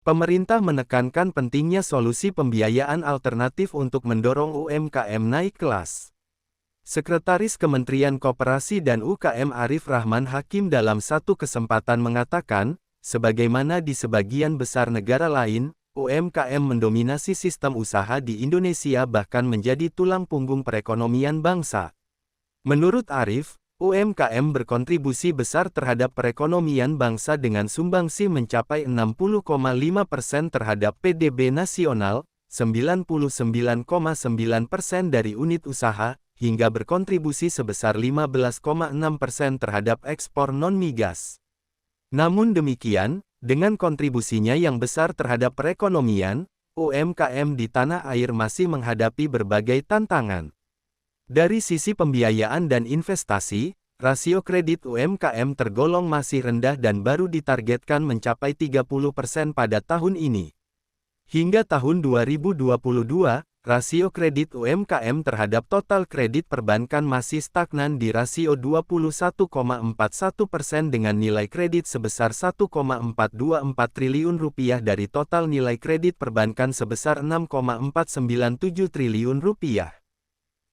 Pemerintah menekankan pentingnya solusi pembiayaan alternatif untuk mendorong UMKM naik kelas. Sekretaris Kementerian Koperasi dan UKM Arif Rahman Hakim dalam satu kesempatan mengatakan, sebagaimana di sebagian besar negara lain, UMKM mendominasi sistem usaha di Indonesia bahkan menjadi tulang punggung perekonomian bangsa. Menurut Arif, UMKM berkontribusi besar terhadap perekonomian bangsa dengan sumbangsi mencapai 60,5% terhadap PDB nasional, 99,9% dari unit usaha, hingga berkontribusi sebesar 15,6% terhadap ekspor non-migas. Namun demikian, dengan kontribusinya yang besar terhadap perekonomian, UMKM di tanah air masih menghadapi berbagai tantangan. Dari sisi pembiayaan dan investasi, rasio kredit UMKM tergolong masih rendah dan baru ditargetkan mencapai 30% pada tahun ini. Hingga tahun 2022, rasio kredit UMKM terhadap total kredit perbankan masih stagnan di rasio 21,41% dengan nilai kredit sebesar Rp1,424 triliun dari total nilai kredit perbankan sebesar Rp6,497 triliun.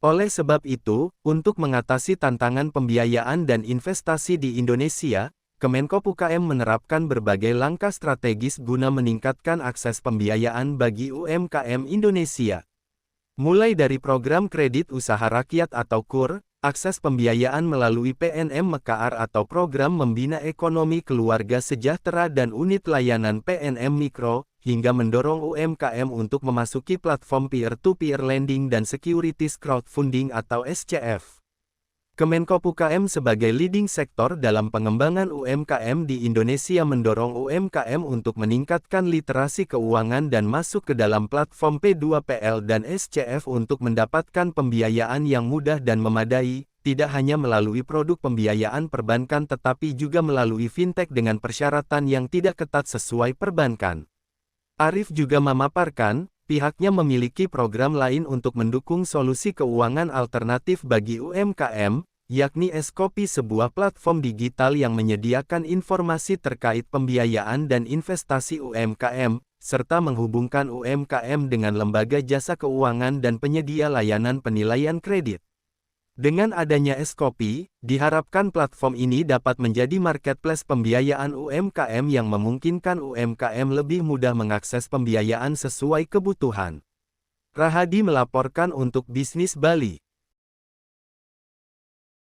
Oleh sebab itu, untuk mengatasi tantangan pembiayaan dan investasi di Indonesia, Kemenko UKM menerapkan berbagai langkah strategis guna meningkatkan akses pembiayaan bagi UMKM Indonesia. Mulai dari program kredit usaha rakyat atau KUR, akses pembiayaan melalui PNM Mekaar atau program membina ekonomi keluarga sejahtera dan unit layanan PNM Mikro, hingga mendorong UMKM untuk memasuki platform peer-to-peer lending dan securities crowdfunding atau SCF. Kemenko UKM sebagai leading sektor dalam pengembangan UMKM di Indonesia mendorong UMKM untuk meningkatkan literasi keuangan dan masuk ke dalam platform P2PL dan SCF untuk mendapatkan pembiayaan yang mudah dan memadai, tidak hanya melalui produk pembiayaan perbankan tetapi juga melalui fintech dengan persyaratan yang tidak ketat sesuai perbankan. Arif juga memaparkan, pihaknya memiliki program lain untuk mendukung solusi keuangan alternatif bagi UMKM, yakni Eskopi, sebuah platform digital yang menyediakan informasi terkait pembiayaan dan investasi UMKM, serta menghubungkan UMKM dengan lembaga jasa keuangan dan penyedia layanan penilaian kredit. Dengan adanya Eskopi, diharapkan platform ini dapat menjadi marketplace pembiayaan UMKM yang memungkinkan UMKM lebih mudah mengakses pembiayaan sesuai kebutuhan. Rahadi melaporkan untuk Bisnis Bali.